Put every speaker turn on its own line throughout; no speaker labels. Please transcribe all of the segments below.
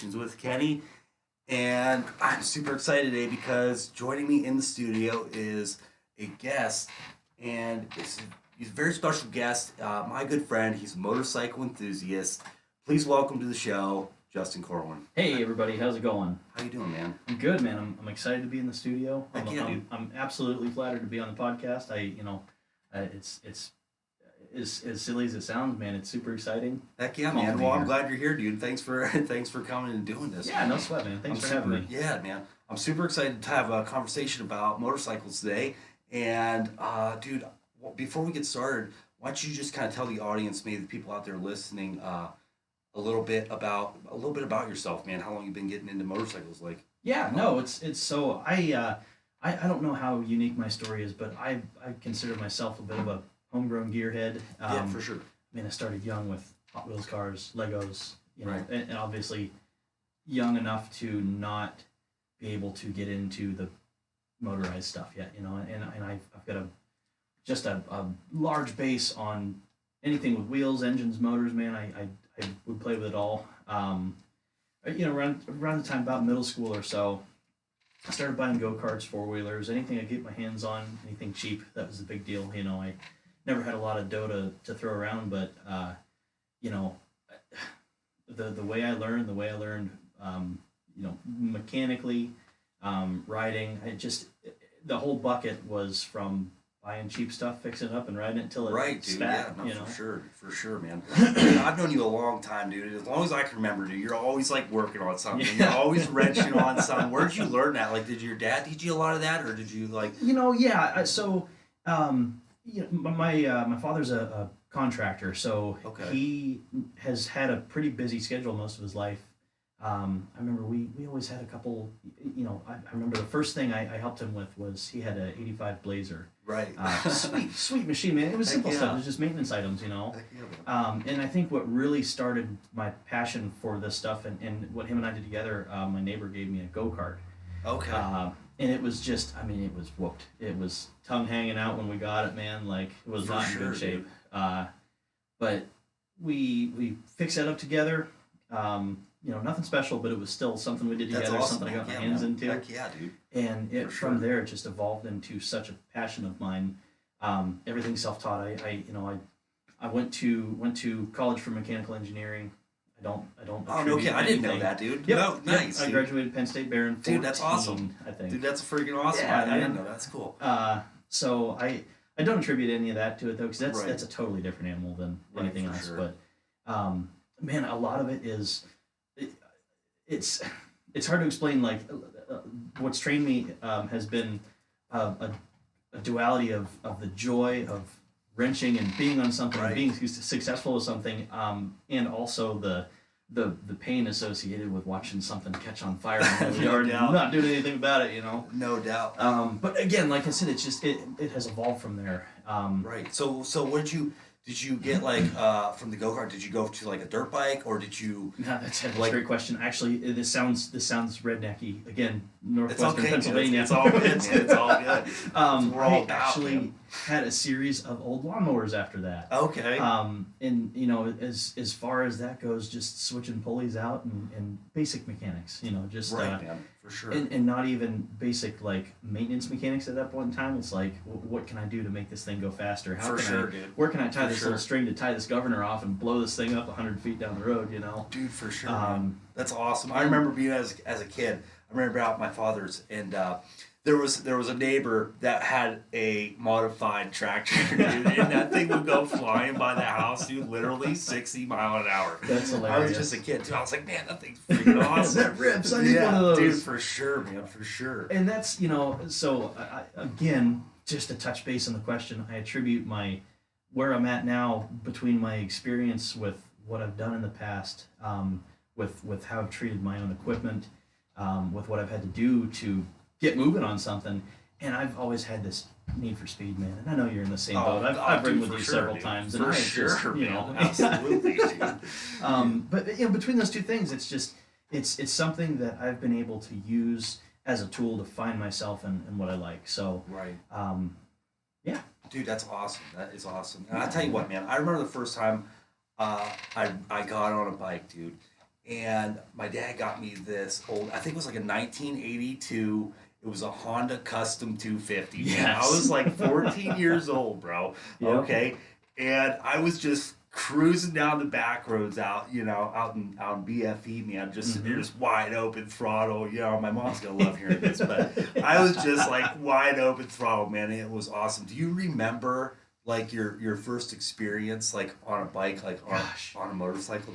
with Kenny, and I'm super excited today because joining me in the studio is a guest, and he's a very special guest. My good friend, he's a motorcycle enthusiast. Please welcome to the show, Justin Corwin.
Hey everybody, how's it going?
How you doing, man?
I'm good, man. I'm excited to be in the studio.
Heck yeah, dude.
I'm absolutely flattered to be on the podcast. It's as silly as it sounds, man. It's super exciting.
Heck yeah, man. Well, I'm glad you're here, dude. Thanks for thanks for coming and doing this.
Yeah, no sweat, man. Thanks for having me.
Yeah, man. I'm super excited to have a conversation about motorcycles today. And dude, before we get started, why don't you just kind of tell the audience, maybe the people out there listening, a little bit about yourself, man. How long you've been getting into motorcycles? Like,
yeah, no, it's so I don't know how unique my story is, but I consider myself a bit of a homegrown gearhead.
Yeah, for sure.
I mean, I started young with Hot Wheels cars, Legos,
Right.
and obviously young enough to not be able to get into the motorized stuff yet, and I've got a large base on anything with wheels, engines, motors, man. I would play with it all. Around the time about middle school or so, I started buying go-karts, four-wheelers, anything I could get my hands on, anything cheap. That was the big deal. I never had a lot of dough to throw around, but the way I learned, mechanically, riding. The whole bucket was from buying cheap stuff, fixing it up, and riding it until it
Right, dude.
spat.
Yeah, no, for sure, man. Dude, I've known you a long time, dude. As long as I can remember, dude, you're always like working on something.
Yeah.
You're always wrenching on something. Where did you learn that? Like, did your dad teach you a lot of that, or did you like?
Yeah. My father's a contractor, so
Okay.
he has had a pretty busy schedule most of his life. I remember we always had a couple. I remember the first thing I helped him with was he had a '85 Blazer.
Right.
Sweet machine, man. It was
Heck
simple
yeah.
stuff. It was just maintenance items,
Heck yeah, man.
And I think what really started my passion for this stuff and what him and I did together, my neighbor gave me a go-kart.
Okay.
And it was just, it was whooped. It was tongue hanging out when we got it, man. Like, it was
For
not in
sure,
good shape. But we fixed that up together. Nothing special, but it was still something we did
That's
together,
awesome.
something I got my
Yeah,
hands
man.
into.
Heck yeah, dude.
And
For sure.
from there, it just evolved into such a passion of mine. Everything self-taught. I went to college for mechanical engineering. I don't.
Oh, no kidding. I didn't know
anything.
that, dude.
Yep.
No, nice.
I
Dude.
graduated Penn State Bear in 14,
Dude, that's awesome.
I think.
Dude, that's freaking awesome.
Yeah,
I didn't
man.
know. That's cool.
So I don't attribute any of that to it though, because
Right.
that's a totally different animal than
Right,
anything
for
else.
sure.
But man, a lot of it is it's hard to explain. Like what's trained me has been a duality of the joy of wrenching and being on something,
Right.
being successful with something, and also the pain associated with watching something catch on fire in the
No
yard
doubt.
and not doing anything about it.
No doubt.
But again, like I said, it's just it has evolved from there.
Right. So what did you get like from the go-kart? Did you go to like a dirt bike, or did you?
No, that's a
Like-
great question. Actually, this sounds rednecky. Again,
It's
northwestern
okay, dude.
Pennsylvania.
It's all good, man. It's all good. That's what we're all
I
about,
actually
man.
had a series of old lawnmowers after that.
Okay.
And as far as that goes, just switching pulleys out and basic mechanics. Just
Right, man. For sure.
and not even basic like maintenance mechanics at that point in time. It's like, what can I do to make this thing go faster? How
For
can
sure,
I,
dude.
Where can I tie
For
this
sure.
little string to tie this governor off and blow this thing up 100 feet down the road?
Dude, for sure,
Um,
man. That's awesome. I remember being as a kid. I remember out at my father's, and there was a neighbor that had a modified tractor, dude, and that thing would go flying by the house, dude, literally 60 mile an hour.
That's
I
hilarious.
was just a kid, too. I was like, man, that thing's freaking awesome.
That rips. I need one of those.
Dude, for sure, man, for sure.
And that's, so again, just to touch base on the question, I attribute where I'm at now between my experience with what I've done in the past, with how I've treated my own equipment, with what I've had to do to get moving on something. And I've always had this need for speed, man. And I know you're in the same boat. I've ridden with
for
you
sure,
several
dude.
times.
For
And
sure,
you
man.
know,
Absolutely, dude.
But between those two things, it's something that I've been able to use as a tool to find myself and what I like. So
Right.
yeah.
Dude, that's awesome. That is awesome. And I'll tell you what, man. I remember the first time I got on a bike, dude. and my dad got me this old, I think it was like a 1982. It was a Honda Custom 250. Man. I
Yes.
was like 14 years old, bro.
Yep.
Okay. And I was just cruising down the back roads out in BFE, man, just sitting there, just wide open throttle. My mom's gonna love hearing this, but I was just like wide open throttle, man. It was awesome. Do you remember like your first experience like on a bike, like on a motorcycle?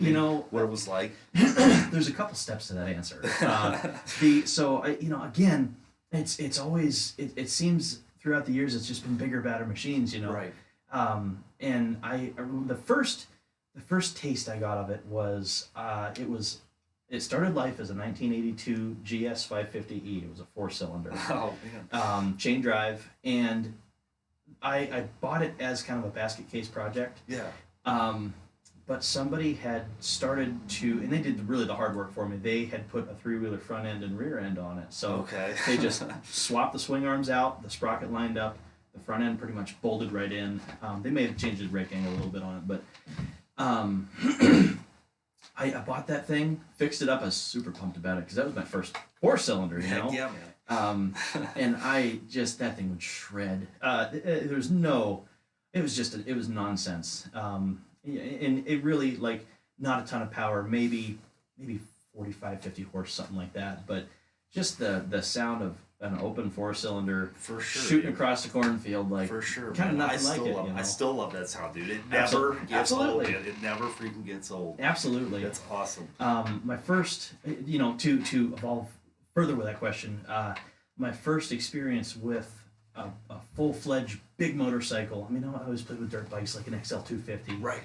What it was like?
There's a couple steps to that answer. Again, it's always it seems throughout the years it's just been bigger, badder machines.
Right.
And I remember the first taste I got of it was it started life as a 1982 GS 550E. It was a 4-cylinder,
Oh man.
chain drive, and I bought it as kind of a basket case project.
Yeah.
But somebody had started to, and they did really the hard work for me. They had put a 3-wheeler front end and rear end on it. So
Okay.
they just swapped the swing arms out, the sprocket lined up, the front end pretty much bolted right in. They may have changed the brake angle a little bit on it, but I bought that thing, fixed it up. I was super pumped about it because that was my first 4-cylinder,
Heck yeah, man.
and that thing would shred. It was nonsense. And it really, like, not a ton of power, maybe 45, 50 horse, something like that. But just the sound of an open 4-cylinder
For sure.
shooting across the cornfield, like,
For sure.
kind of
man.
nothing like it.
I still love that sound, dude. It never gets
Absolutely.
old. It never freaking gets old.
Absolutely.
That's awesome.
My first, to evolve further with that question, my first experience with a full-fledged big motorcycle. I mean, I always played with dirt bikes like an XL 250.
Right.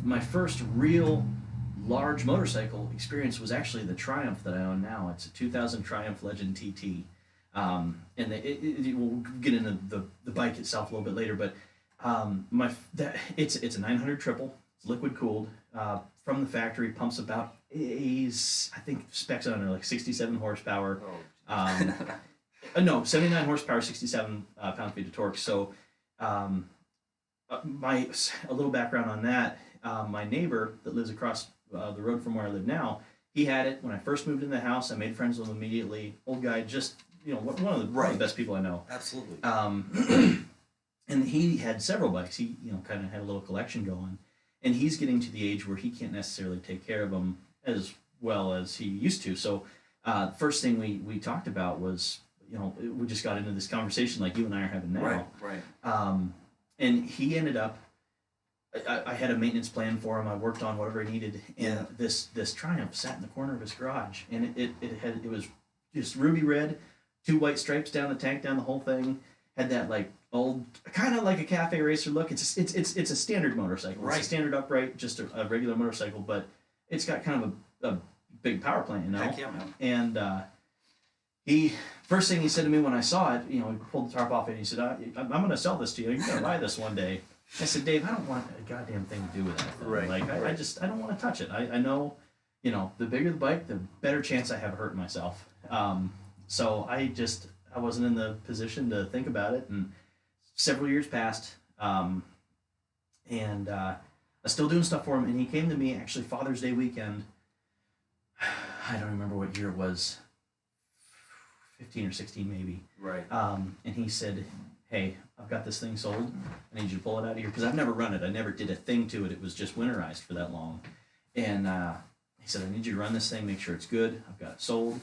My first real large motorcycle experience was actually the Triumph that I own now. It's a 2000 Triumph Legend TT. We'll get into the bike itself a little bit later, but it's a 900 triple. It's liquid cooled. From the factory, pumps about I think specs on it are like 67 horsepower.
Oh.
No, 79 horsepower, 67 pound-feet of torque. So, a little background on that. My neighbor that lives across the road from where I live now, he had it when I first moved into the house. I made friends with him immediately. Old guy, just one of the best people I know.
Absolutely.
And he had several bikes. He kind of had a little collection going, and he's getting to the age where he can't necessarily take care of them as well as he used to. So, first thing we talked about was, we just got into this conversation like you and I are having now.
Right.
And he ended up, I had a maintenance plan for him. I worked on whatever he needed, and this Triumph sat in the corner of his garage, and it was just ruby red, 2 white stripes down the tank, down the whole thing. Had that like old, kind of like a cafe racer look. It's a standard motorcycle.
Right.
It's a standard upright, just a regular motorcycle, but it's got kind of a big power plant,
Heck yeah, man.
And first thing he said to me when I saw it, he pulled the tarp off it, and he said, I'm going to sell this to you. You're going to buy this one day. I said, Dave, I don't want a goddamn thing to do with that thing.
Right.
Like, I don't want to touch it. I know, the bigger the bike, the better chance I have of hurting myself. So I wasn't in the position to think about it, and several years passed, and I was still doing stuff for him, and he came to me actually Father's Day weekend. I don't remember what year it was, 15 or 16 maybe.
Right.
And he said, hey, I've got this thing sold. I need you to pull it out of here, because I've never run it. I never did a thing to it. It was just winterized for that long. And he said, I need you to run this thing, make sure it's good. I've got it sold.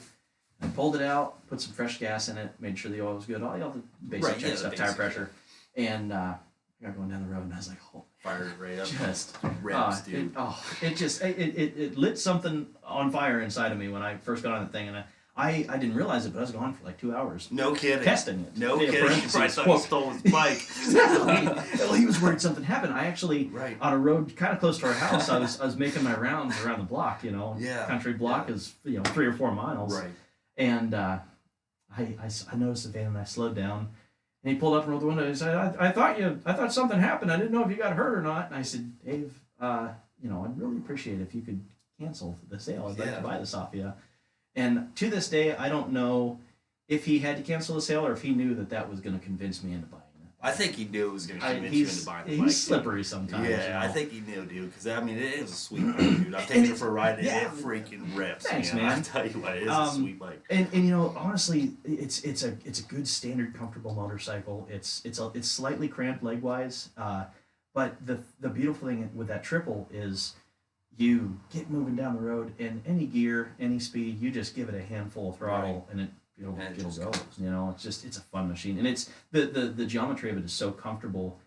And I pulled it out, put some fresh gas in it, made sure the oil was good, all the basic check stuff, tire pressure. And I got going down the road, and I was like, oh,
Fired right up.
just
Revs, dude.
it lit something on fire inside of me when I first got on the thing, and I didn't realize it, but I was gone for like 2 hours.
No kidding.
Testing it.
No
Yeah,
kidding.
parentheses,
I thought
quote.
you stole his bike.
Exactly. Well, he was worried something happened. I actually,
Right.
on a road kind of close to our house, I was making my rounds around the block.
Yeah.
Country block is 3 or 4 miles.
Right.
And I noticed the van, and I slowed down. And he pulled up and rolled the window. He said, I thought something happened. I didn't know if you got hurt or not. And I said, Dave, I'd really appreciate it if you could cancel the sale. I'd like to buy this off you. And to this day, I don't know if he had to cancel the sale or if he knew that was going to convince me into buying
I think he knew it was going to convince you into buying the bike.
He's slippery sometimes.
Yeah,
you know?
I think he knew, dude. Because I mean, it is a sweet bike, dude. I'm taking it for a ride, and it freaking rips.
Thanks,
man.
man.
I tell you what, it is a sweet bike.
And you know, honestly, it's a good standard comfortable motorcycle. It's slightly cramped leg wise, but the beautiful thing with that triple is you get moving down the road in any gear, any speed, you just give it a handful of throttle, and it'll go. You know, it's a fun machine, and it's the geometry of it is so comfortable.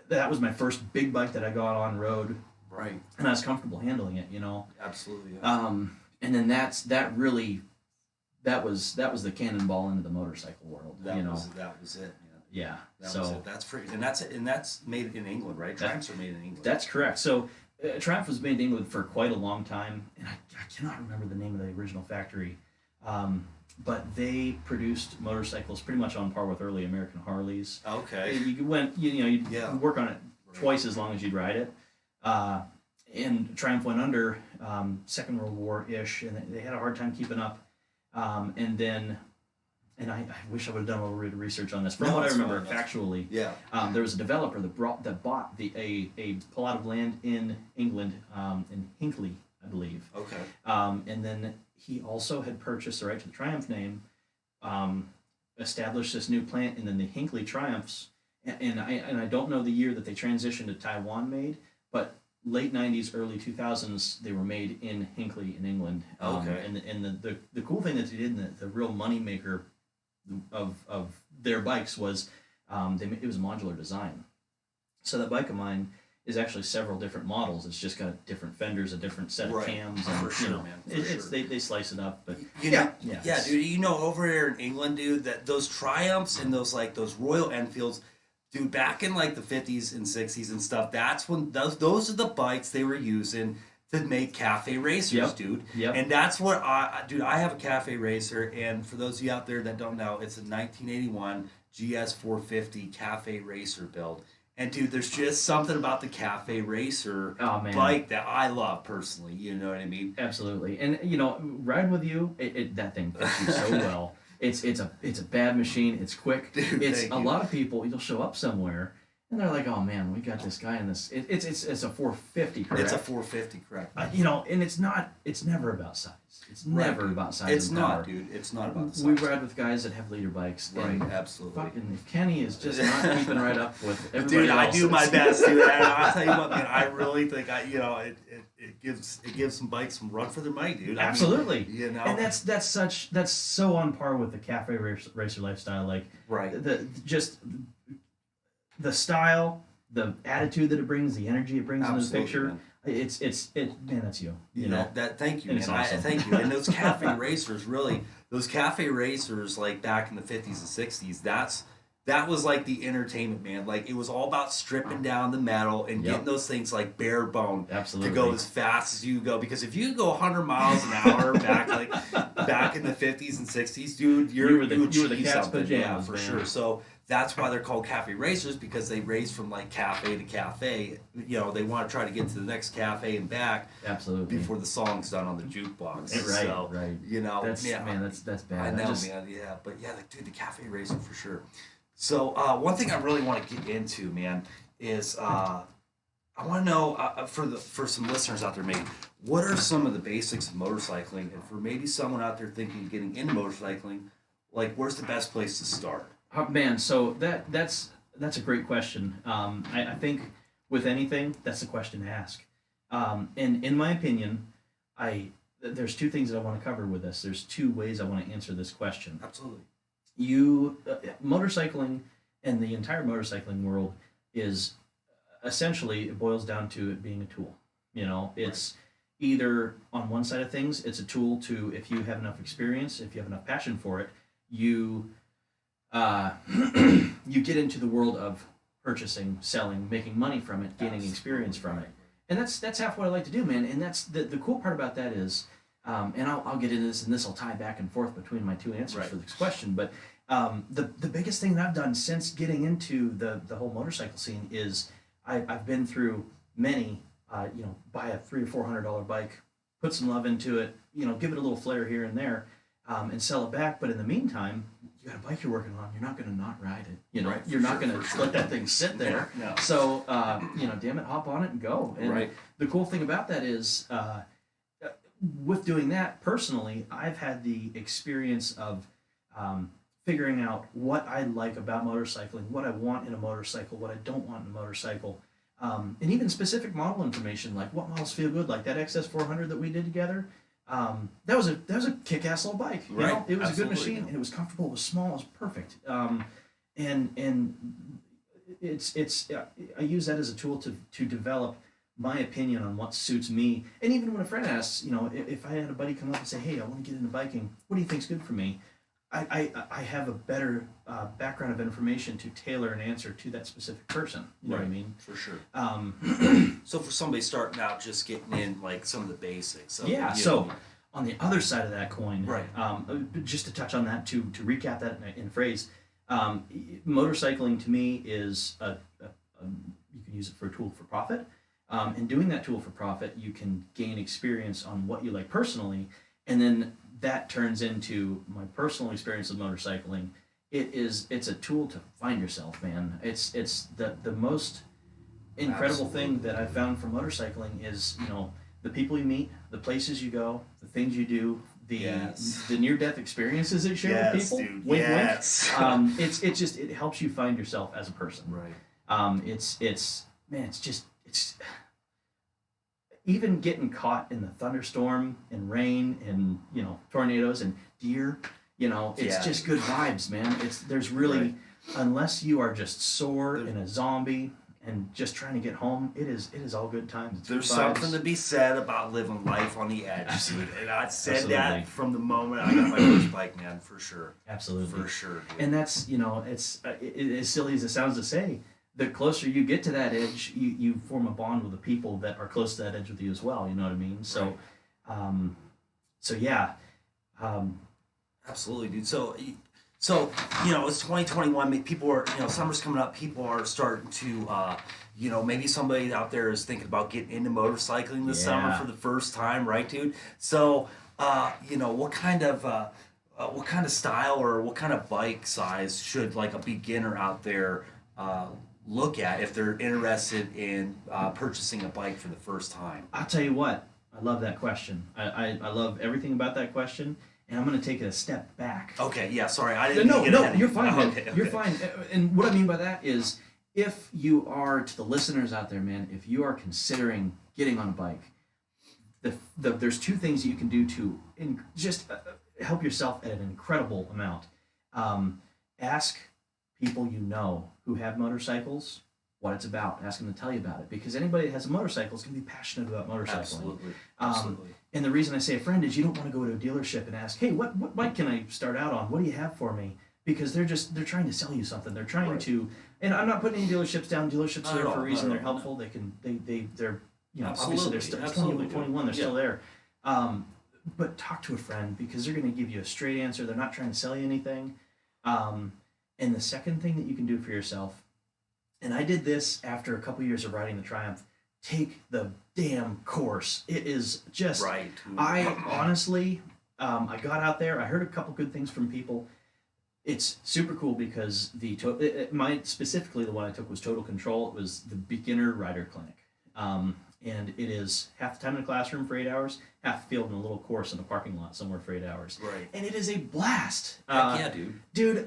That was my first big bike that I got on road,
Right.
and I was comfortable handling it. You know.
Absolutely. Yeah.
And then that was the cannonball into the motorcycle world.
That was it.
Yeah.
That was it. That's pretty, and that's made in England, right? Triumphs are made in England.
That's correct. So Triumph was made in England for quite a long time, and I cannot remember the name of the original factory, but they produced motorcycles pretty much on par with early American Harleys.
Okay.
You work on it twice as long as you'd ride it. And Triumph went under Second World War-ish, and they had a hard time keeping up. And I wish I would have done a little bit of research on this. From what I remember factually, there was a developer that bought a plot of land in England, in Hinckley, I believe.
Okay.
And then he also had purchased the right to the Triumph name, established this new plant, and then the Hinckley Triumphs. And I don't know the year that they transitioned to Taiwan made, but late 90s, early 2000s, they were made in Hinckley in England.
Okay.
And the cool thing that they did, and the real money maker of their bikes was it was a modular design. So that bike of mine is actually several different models. It's just got different fenders, a different set of cams. And,
for sure, man.
They slice it up, but
yeah, dude. You know, over there in England, dude, that those Triumphs and those Royal Enfields, dude, back in like the 50s and 60s and stuff, that's when those are the bikes they were using to make cafe racers, dude.
Yep.
And that's what I have a cafe racer, and for those of you out there that don't know, it's a 1981 GS 450 cafe racer build. And dude, there's just something about the cafe racer bike that I love personally. You know what I mean?
Absolutely. And you know, riding with you, that thing fits you so well. It's a bad machine. It's quick.
Dude,
it's a lot of people. You'll show up somewhere, and they're like, "Oh man, we got this guy in this." It's a 450, correct?
It's a 450, correct?
You know, and it's never about size. It's never about size.
It's
and
not,
power.
dude. It's not about the size.
We ride with guys that have leader bikes.
Right, absolutely.
Fucking, if Kenny is just not keeping right up with everybody
dude,
else,
I do my best, dude. And I'll tell you what, man. I really think it gives some bikes some run for their money, dude.
Absolutely.
I mean, you know,
and that's so on par with the cafe racer lifestyle. Like the style, the attitude that it brings, the energy it brings into the picture.
Man.
Man, that's you. You know
that. Thank you,
and
man.
Awesome.
Thank you. And those cafe racers, really, those cafe racers, like back in the 50s and 60s, that was like the entertainment, man. Like it was all about stripping down the metal and getting those things like bare bone to go as fast as you go. Because if you go 100 miles an hour back in the 50s and 60s, dude, you were the cat's pajamas, for sure. So that's why they're called cafe racers, because they race from like cafe to cafe. You know, they want to try to get to the next cafe and back.
Absolutely.
Before the song's done on the jukebox.
Right.
You know,
that's bad.
I know, man. Yeah, but yeah, dude, the cafe racer for sure. So one thing I really want to get into, man, is I want to know for some listeners out there, maybe what are some of the basics of motorcycling, and for maybe someone out there thinking of getting into motorcycling, like where's the best place to start?
Man, so that's a great question. I think with anything, that's the question to ask. And in my opinion, there's two things that I want to cover with this. There's two ways I want to answer this question.
Absolutely.
Motorcycling and the entire motorcycling world is essentially, it boils down to it being a tool. You know, it's either on one side of things, it's a tool to, if you have enough experience, if you have enough passion for it, you you get into the world of purchasing, selling, making money from it, gaining experience from it. And that's half what I like to do, man. And that's the cool part about that is, and I'll get into this, and this will tie back and forth between my two answers for this question. But the biggest thing that I've done since getting into the whole motorcycle scene is I've been through many, buy a $300 or $400 bike, put some love into it, give it a little flair here and there, and sell it back. But in the meantime, you you got a bike you're working on, you're not going to not ride it. You know,
Right,
you're not going to let that thing sit there.
No.
So, damn it, hop on it and go. And
Right.
the cool thing about that is, with doing that personally, I've had the experience of figuring out what I like about motorcycling, what I want in a motorcycle, what I don't want in a motorcycle, and even specific model information, like what models feel good, like that XS400 that we did together. That was a kick-ass little bike. You
Right.
know? It was a good
Absolutely.
machine, and it was comfortable. It was small. It was perfect. And it's I use that as a tool to develop my opinion on what suits me. And even when a friend asks, if I had a buddy come up and say, "Hey, I want to get into biking. What do you think's good for me?" I have a better background of information to tailor an answer to that specific person. You know what I mean?
For sure.
Um,
So for somebody starting out, just getting in like some of the basics. Of,
yeah.
you
So
know,
on the other side of that coin,
Right.
Just to touch on that, to recap that in a phrase, motorcycling to me is you can use it for a tool for profit. And doing that tool for profit, you can gain experience on what you like personally, and then that turns into my personal experience with motorcycling. It's a tool to find yourself, man. It's the most incredible thing that I've found from motorcycling is, the people you meet, the places you go, the things you do, the near-death experiences that you share with people.
Dude.
Wink,
Yes.
wink. It helps you find yourself as a person.
Right.
It's even getting caught in the thunderstorm and rain and tornadoes and deer. It's just good vibes, man. There's really
Right.
unless you are just sore and a zombie and just trying to get home, it is all good times. It's
There's
good vibes.
something to be said about living life on the edge.
Absolutely.
And I said
Absolutely.
that from the moment I got my first bike, man, for sure.
Absolutely.
For sure. Dude.
And that's it's as silly as it sounds to say, the closer you get to that edge, you form a bond with the people that are close to that edge with you as well. You know what I mean? So,
Right.
Yeah.
Absolutely, dude. So it's 2021. People are, summer's coming up. People are starting to, maybe somebody out there is thinking about getting into motorcycling this summer
Yeah.
for the first time, right, dude? So, what kind of style or what kind of bike size should like a beginner out there look at if they're interested in purchasing a bike for the first time?
I'll tell you what, I love that question. I love everything about that question, and I'm going to take it a step back.
Okay, yeah, sorry, I didn't.
No,
mean to get
no,
ahead of
you're
you.
fine, man.
Okay.
You're fine. And what I mean by that is, if you are, to the listeners out there, man, if you are considering getting on a bike, there's two things that you can do to just help yourself at an incredible amount. Ask people you know who have motorcycles what it's about. Ask them to tell you about it, because anybody that has a motorcycle is going to be passionate about motorcycling.
Absolutely.
And the reason I say a friend is you don't want to go to a dealership and ask, "Hey, what bike can I start out on? What do you have for me?" Because they're trying to sell you something. They're trying
Right.
to, and I'm not putting any dealerships down. Dealerships
Not
are
at
there
all,
for a
not
reason.
at
They're
all,
helpful. They're obviously
Absolutely,
they're still
absolutely,
21. They're
yeah.
still there. But talk to a friend, because they're going to give you a straight answer. They're not trying to sell you anything. And the second thing that you can do for yourself, and I did this after a couple years of riding the Triumph, take the damn course. It is just
Right.
I honestly, I got out there. I heard a couple good things from people. It's super cool because specifically the one I took was Total Control. It was the beginner rider clinic, and it is half the time in the classroom for 8 hours, half the field in a little course in a parking lot somewhere for 8 hours.
Right.
And it is a blast.
Heck yeah, dude.
Dude,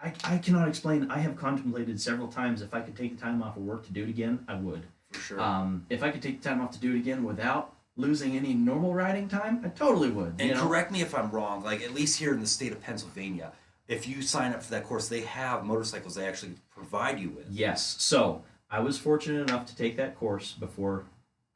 I cannot explain. I have contemplated several times if I could take the time off of work to do it again, I would.
For sure.
If I could take the time off to do it again without losing any normal riding time, I totally would.
And correct me if I'm wrong, like at least here in the state of Pennsylvania, if you sign up for that course, they have motorcycles they actually provide you with.
Yes. So I was fortunate enough to take that course before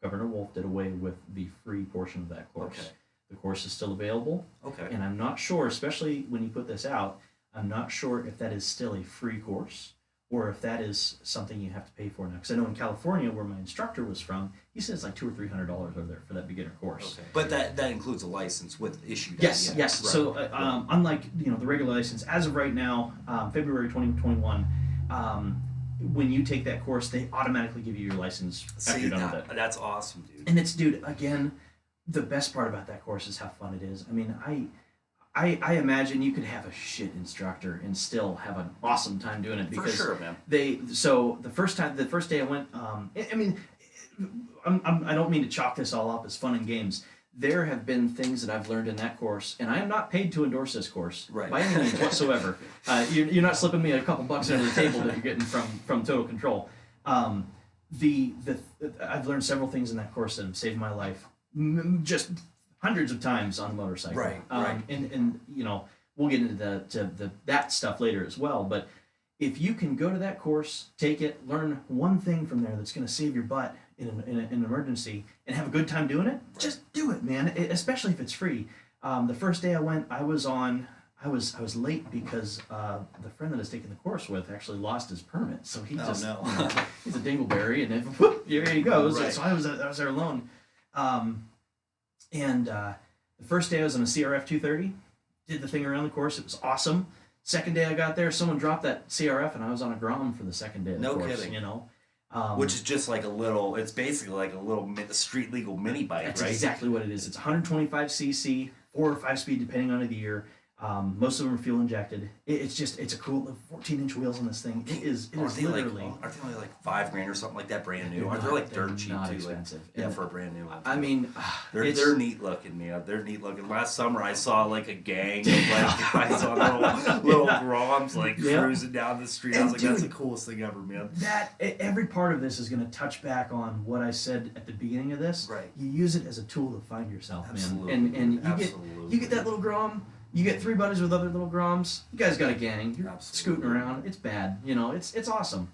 Governor Wolf did away with the free portion of that course.
Okay.
The course is still available,
Okay.
and I'm not sure, especially when you put this out, I'm not sure if that is still a free course or if that is something you have to pay for now. Because I know in California, where my instructor was from, he said it's like $200 or $300 over there for that beginner course.
Okay. But that includes a license with issued.
Yes,
yeah.
yes.
Right.
So
Right.
unlike the regular license, as of right now, February 2021, when you take that course, they automatically give you your license after you're done with it.
That's awesome, dude.
And it's, dude, again, the best part about that course is how fun it is. I mean, I imagine you could have a shit instructor and still have an awesome time doing it because
For sure, man.
so the first day I went, I mean, I don't mean to chalk this all up as fun and games. There have been things that I've learned in that course, and I am not paid to endorse this course by any means whatsoever. You're not slipping me a couple bucks under the table that you're getting from Total Control. I've learned several things in that course that have saved my life, just hundreds of times on a motorcycle.
Right.
And you know, we'll get into that stuff later as well. But if you can go to that course, take it, learn one thing from there that's going to save your butt in an emergency, and have a good time doing it, just do it, man. Especially if it's free. The first day I went, I was late because the friend that I was taking the course with actually lost his permit, so he he's a dingleberry, and then whoop, here he goes. Right. So I was there alone. The first day I was on a CRF 230, did the thing around the course. It was awesome. Second day I got there, someone dropped that CRF, and I was on a Grom for the second day of the course. No kidding. You know.
Which is just like it's basically like a little street legal mini bike,
that's
right?
That's exactly what it is. It's 125 cc, 4 or 5 speed depending on the year. Most of them are fuel injected. It's a cool 14-inch wheels on this thing. It is literally.
Aren't they only like $5,000 or something like that, brand new? Aren't they like dirt cheap
not
too?
Expensive.
Like, for a brand new one.
I mean,
they're neat looking, man. They're neat looking. Last summer I saw like a gang of like guys on little Groms like cruising down the street. I was like, that's the coolest thing ever, man.
Every part of this is going to touch back on what I said at the beginning of this.
Right.
You use it as a tool to find yourself,
Absolutely.
man. And you get that little Grom. You get 3 buddies with other little Groms. You guys got a gang. You're scooting around. It's bad. You know, it's awesome.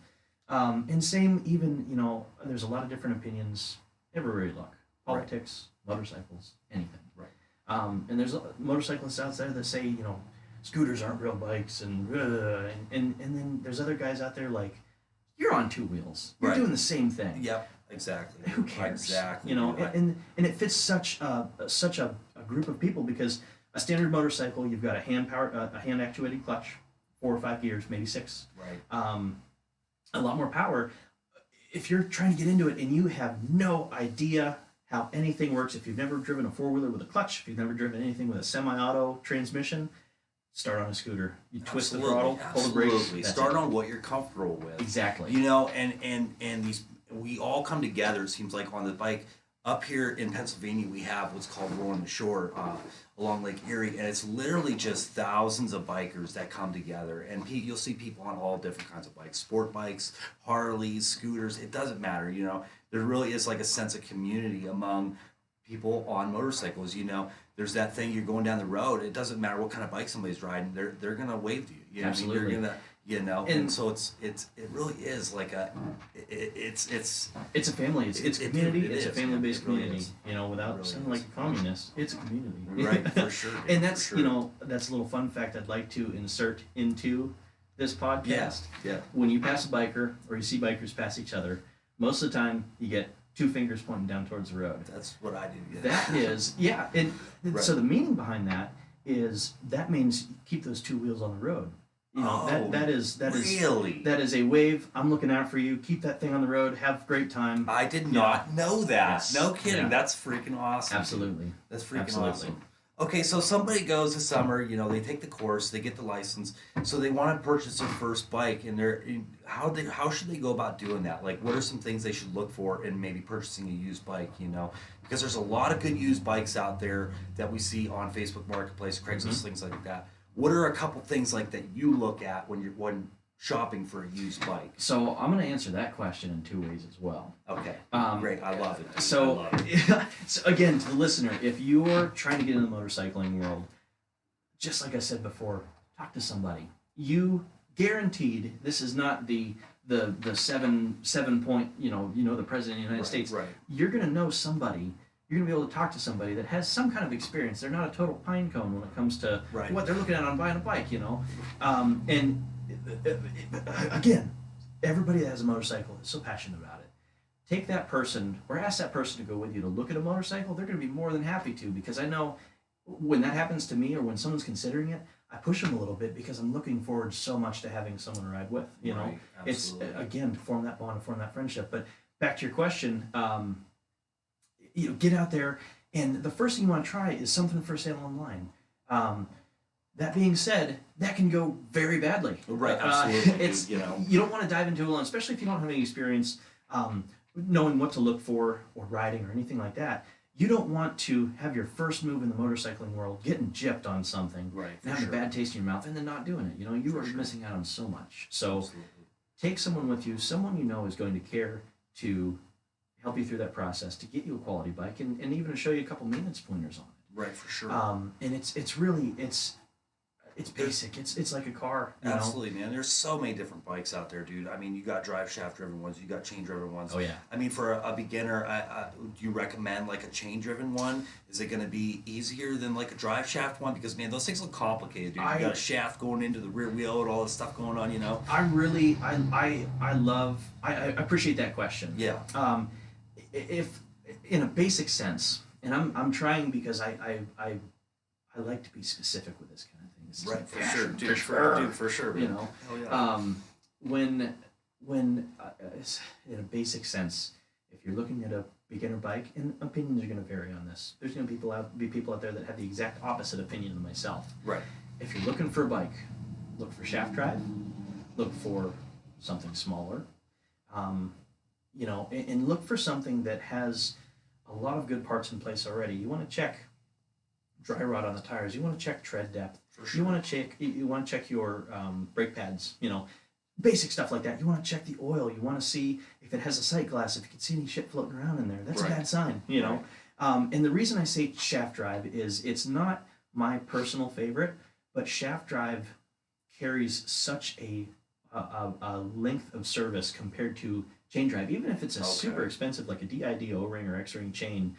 And same even, you know, there's a lot of different opinions everywhere you look. Politics, motorcycles, anything.
Right.
And there's motorcyclists out there that say, you know, scooters aren't real bikes, and then there's other guys out there like, you're on 2 wheels. You're doing the same thing.
Yep. Exactly.
Who cares?
Exactly.
You know, and it fits such a group of people because a standard motorcycle, you've got a hand actuated clutch, 4 or 5 gears, maybe 6.
Right.
A lot more power. If you're trying to get into it and you have no idea how anything works, if you've never driven a 4-wheeler with a clutch, if you've never driven anything with a semi-auto transmission, start on a scooter. You twist the throttle, pull the brakes.
Start on what you're comfortable with.
Exactly.
You know, and we all come together, it seems like, on the bike. Up here in Pennsylvania, we have what's called Rolling the Shore along Lake Erie, and it's literally just thousands of bikers that come together. And you'll see people on all different kinds of bikes, sport bikes, Harleys, scooters. It doesn't matter, you know. There really is like a sense of community among people on motorcycles. You know, there's that thing, you're going down the road. It doesn't matter what kind of bike somebody's riding. They're gonna wave to you. You know
Absolutely.
what I mean? You're gonna. You know, and so it really is like it's
a family. It's community. It's a family-based community. You know, without sounding like a communist, it's a community.
Right, for sure.
And that's you know, that's a little fun fact I'd like to insert into this podcast.
Yeah.
When you pass a biker or you see bikers pass each other, most of the time you get 2 fingers pointing down towards the road.
That's what I do. Yeah.
That is and so the meaning behind that means keep those 2 wheels on the road. You know, that is a wave. I'm looking out for you. Keep that thing on the road. Have a great time.
I did not know that.
Yes.
No kidding.
Yeah.
That's freaking awesome.
Absolutely.
That's freaking awesome. Okay, so somebody goes this summer. You know, they take the course, they get the license, so they want to purchase their first bike. And how should they go about doing that? Like, what are some things they should look for in maybe purchasing a used bike? You know, because there's a lot of good used bikes out there that we see on Facebook Marketplace, Craigslist, things like that. What are a couple things like that you look at when shopping for a used bike?
So I'm going to answer that question in 2 ways as well.
Okay, great. I love it.
So again, to the listener, if you're trying to get in the motorcycling world, just like I said before, talk to somebody. You guaranteed this is not the 7 point. You know the president of the United States.
Right.
You're going to know somebody. You're going to be able to talk to somebody that has some kind of experience. They're not a total pine cone when it comes to what they're looking at on buying a bike, you know. And again, everybody that has a motorcycle is so passionate about it. Take that person or ask that person to go with you to look at a motorcycle. They're going to be more than happy to, because I know when that happens to me or when someone's considering it, I push them a little bit because I'm looking forward so much to having someone to ride with. You know, it's again to form that bond, to form that friendship. But back to your question. You know, get out there, and the first thing you want to try is something for sale online. That being said, that can go very badly.
Right, absolutely.
It's,
you know,
you don't want to dive into it alone, especially if you don't have any experience knowing what to look for or riding or anything like that. You don't want to have your first move in the motorcycling world getting gypped on something
right,
and having a bad taste in your mouth and then not doing it. You know, you are missing out on so much. So
Absolutely.
take someone with you, someone you know is going to care to help you through that process, to get you a quality bike, and even to show you a couple maintenance pointers on it.
Right, for sure.
And it's really it's basic. It's like a car. You know?
Absolutely, man. There's so many different bikes out there, dude. I mean, you got drive shaft driven ones, you got chain driven ones.
Oh yeah.
I mean, for a beginner, do you recommend like a chain driven one? Is it going to be easier than like a drive shaft one? Because man, those things look complicated, dude. You got a shaft going into the rear wheel and all this stuff going on, you know.
I appreciate that question.
Yeah.
If in a basic sense, and I'm trying because I like to be specific with this kind of thing. This
Right,
isn't
for
fashion,
sure, dude.
for
For sure, man.
you know.
Oh yeah.
When in a basic sense, if you're looking at a beginner bike, and opinions are going to vary on this. There's going to be people out there that have the exact opposite opinion than myself.
Right.
If you're looking for a bike, look for shaft drive, look for something smaller, you know, and look for something that has a lot of good parts in place already. You want to check dry rot on the tires. You want to check tread depth.
For sure.
You want to check your brake pads. You know, basic stuff like that. You want to check the oil. You want to see if it has a sight glass. If you can see any shit floating around in there, that's
Right.
a bad sign. You know, and the reason I say shaft drive is it's not my personal favorite, but shaft drive carries such a length of service compared to chain drive. Even if it's a super expensive like a DID O-ring or X-ring chain,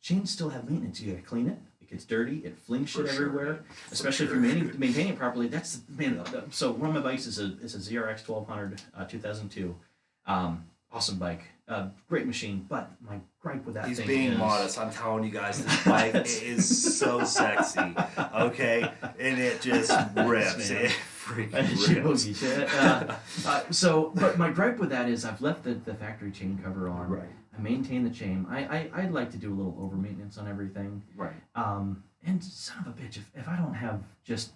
chains still have maintenance. You gotta clean it. It gets dirty. It flings shit everywhere. Especially if you're maintaining it properly. That's man. So one of my bikes is a ZRX 1200 2002. Awesome bike. Great machine. But my gripe with that
He's
thing
being
is...
modest. I'm telling you guys, this bike is so sexy. Okay, and it just rips. It freaking rips.
But my gripe with that is I've left the factory chain cover on.
Right.
I maintain the chain. I'd like to do a little over maintenance on everything.
Right.
And son of a bitch, if I don't have just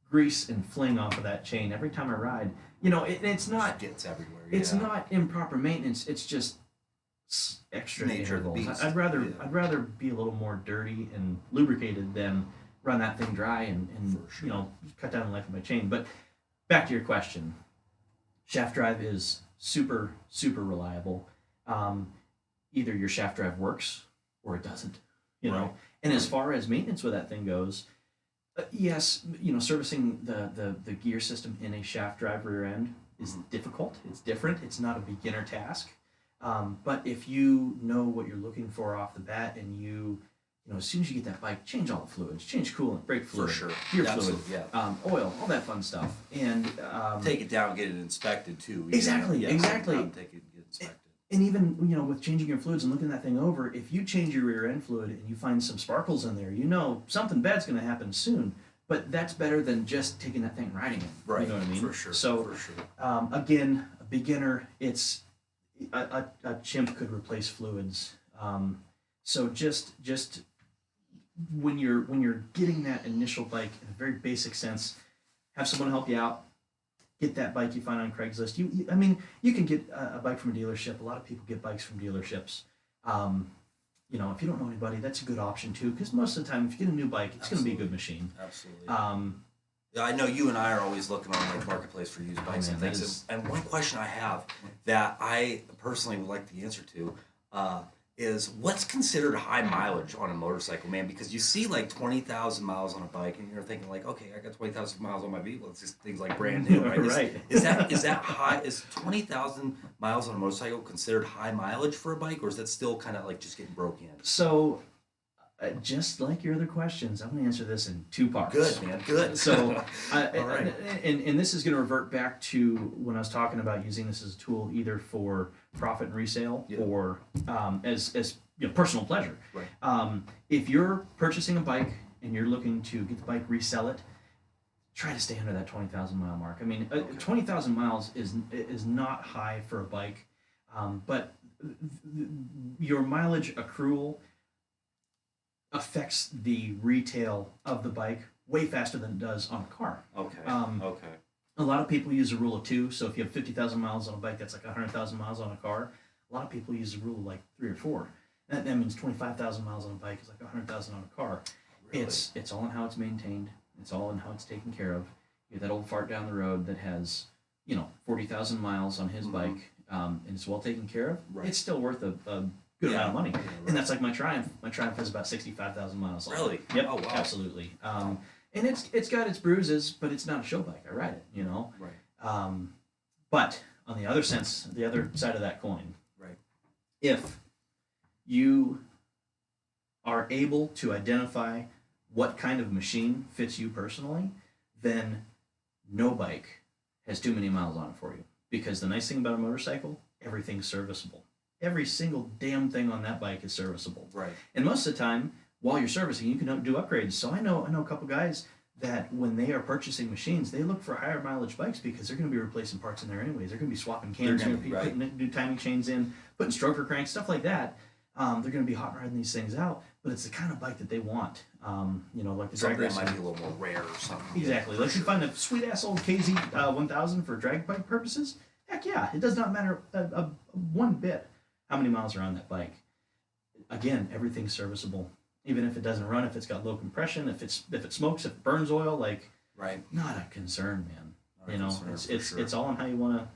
grease and fling off of that chain every time I ride, you know, it's not
Gets everywhere.
it's not improper maintenance. It's just extra
Nature of the
intervals.
beast.
I'd rather be a little more dirty and lubricated than run that thing dry and
For sure.
you know, cut down the life of my chain. But back to your question, shaft drive is super reliable. Either your shaft drive works or it doesn't, you know. And as far as maintenance with that thing goes, yes, you know, servicing the gear system in a shaft drive rear end is difficult. It's different. It's not a beginner task. But if you know what you're looking for off the bat, and you know, as soon as you get that bike, change all the fluids, change coolant, brake fluid,
sure.
gear
Absolutely,
fluid,
yeah.
oil, all that fun stuff, and
Take it down, get it inspected too.
Exactly.
Take it and get it inspected.
And even, you know, with changing your fluids and looking that thing over, if you change your rear end fluid and you find some sparkles in there, you know something bad's going to happen soon. But that's better than just taking that thing and riding it.
Right.
You know what I mean?
For sure.
So,
for sure.
Again, a beginner, it's a chimp could replace fluids. So just when you're getting that initial bike in a very basic sense, have someone help you out. Get that bike you find on Craigslist. I mean, you can get a bike from a dealership. A lot of people get bikes from dealerships. You know, if you don't know anybody, that's a good option too. Because most of the time, if you get a new bike, it's going to be a good machine.
Absolutely. Yeah, I know you and I are always looking on like Marketplace for used bikes and things. And one question I have that I personally would like the answer to is what's considered high mileage on a motorcycle, man? Because you see like 20,000 miles on a bike, and you're thinking like, okay, I got 20,000 miles on my vehicle. It's just things like brand new, right?
Right.
Is that high? Is 20,000 miles on a motorcycle considered high mileage for a bike, or is that still kind of like just getting broke in?
So, just like your other questions, I'm going to answer this in two parts.
Good, man. Good.
So,
All right.
and this is going to revert back to when I was talking about using this as a tool either for profit and resale or as you know, personal pleasure.
Right.
If you're purchasing a bike and you're looking to get the bike, resell it, try to stay under that 20,000 mile mark. I mean, 20,000 miles is not high for a bike, but your mileage accrual affects the retail of the bike way faster than it does on a car.
Okay. Okay.
A lot of people use a rule of two. So if you have 50,000 miles on a bike, that's like 100,000 miles on a car. A lot of people use a rule of like 3 or 4. That means 25,000 miles on a bike is like 100,000 on a car.
Really?
It's all in how it's maintained. It's all in how it's taken care of. You get that old fart down the road that has 40,000 miles on his bike, and it's well taken care of.
Right.
It's still worth a good amount of money. Yeah, right. And that's like my Triumph. My Triumph has about 65,000 miles on it.
Really?
Yep.
Oh, wow.
Absolutely. And it's got its bruises, but it's not a show bike. I ride it,
Right.
But on the other side of that coin,
right,
if you are able to identify what kind of machine fits you personally, then no bike has too many miles on it for you. Because the nice thing about a motorcycle, everything's serviceable. Every single damn thing on that bike is serviceable.
right,
And most of the time, while you're servicing, you can do upgrades. So I know a couple guys that when they are purchasing machines, they look for higher mileage bikes because they're going to be replacing parts in there anyways. They're going to be swapping cams,
They're gonna be,
putting new timing chains in, putting stroker cranks, stuff like that. They're going to be hot riding these things out, but it's the kind of bike that they want. Like the
something
drag
that
racing.
might be a little more rare or something.
Exactly. Like you find a sweet ass old KZ 1000 for drag bike purposes. Heck yeah, it does not matter one bit how many miles are on that bike. Again, everything's serviceable. Even if it doesn't run, if it's got low compression, if it smokes, if it burns oil, like
Right.
not a concern, man.
Not a concern, for sure.
It's all in how you wanna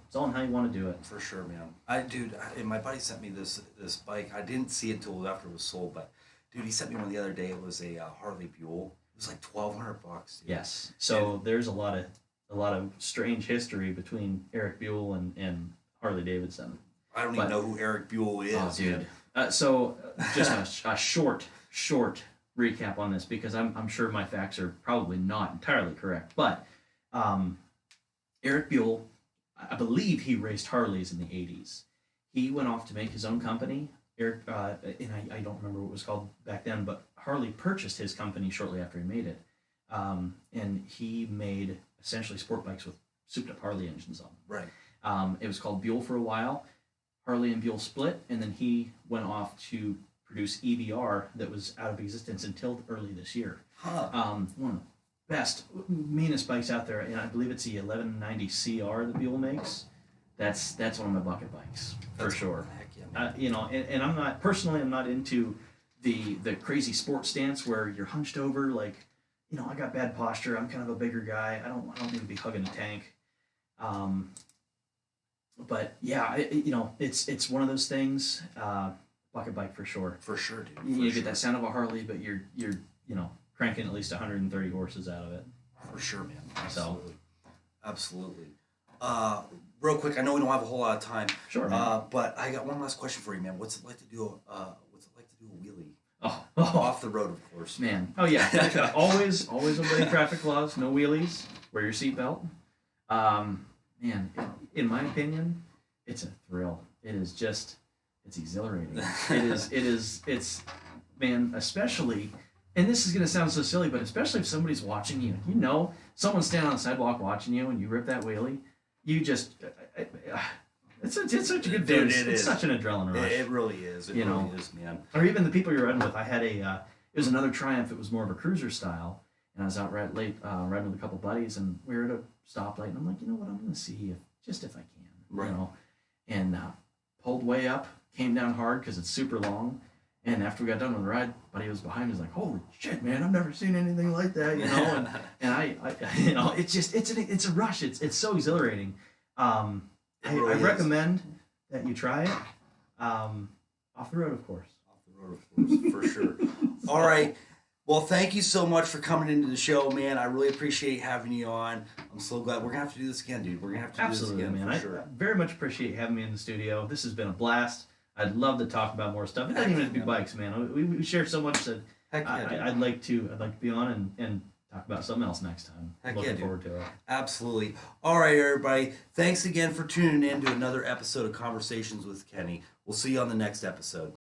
do it.
For sure, man. And my buddy sent me this bike. I didn't see it until after it was sold, but dude, he sent me one the other day. It was a Harley Buell. It was like $1,200. Dude.
Yes. So there's a lot of strange history between Eric Buell and Harley Davidson.
I don't even know who Eric Buell is.
Oh, dude. So just a short recap on this because I'm sure my facts are probably not entirely correct. But Eric Buell, I believe he raced Harleys in the 80s. He went off to make his own company. Eric, and I don't remember what it was called back then, but Harley purchased his company shortly after he made it. And he made essentially sport bikes with souped up Harley engines on them.
Right.
It was called Buell for a while. Harley and Buell split, and then he went off to produce EVR that was out of existence until early this year.
Huh.
One of the best, meanest bikes out there, and I believe it's the 1190 CR that Buell makes. That's one of my bucket bikes for sure.
Heck yeah, man.
And I'm not into the crazy sports stance where you're hunched over. Like, I got bad posture. I'm kind of a bigger guy. I don't need to be hugging a tank. But yeah, it's one of those things. Bucket bike for sure.
For sure, dude.
You get that sound of a Harley, but you're cranking at least 130 horses out of it.
For sure, man.
So.
Absolutely. Real quick, I know we don't have a whole lot of time.
Sure. Man.
But I got one last question for you, man. What's it like to do a wheelie?
Oh.
Off the road, of course.
Man. Oh yeah. always obey traffic laws. No wheelies. Wear your seatbelt. Man, in my opinion, it's a thrill. It's exhilarating. It's man, especially, and this is going to sound so silly, but especially if somebody's watching you, someone's standing on the sidewalk watching you and you rip that wheelie, you just, it's such a good feeling. It's such an adrenaline rush.
It really is. It really is, man.
Or even the people you're riding with. I had it was another Triumph. It was more of a cruiser style. And I was out riding with a couple buddies, and we were at a stoplight, and I'm like, you know what, I'm going to see if I can,
right.
And pulled way up, came down hard because it's super long, and after we got done with the ride, buddy was behind me, was like, holy shit, man, I've never seen anything like that, and I it's a rush, it's so exhilarating. I recommend that you try it, off the road, of course.
Off the road, of course, for sure. All right. Well, thank you so much for coming into the show, man. I really appreciate having you on. I'm so glad. We're going to have to do this again, dude. We're going to have to
Absolutely,
do this again,
man.
for sure.
I very much appreciate having me in the studio. This has been a blast. I'd love to talk about more stuff. It doesn't even have to be bikes, man. We share so much that I'd like to be on and talk about something else next time. Looking forward to it.
Absolutely. All right, everybody. Thanks again for tuning in to another episode of Conversations with Kenny. We'll see you on the next episode.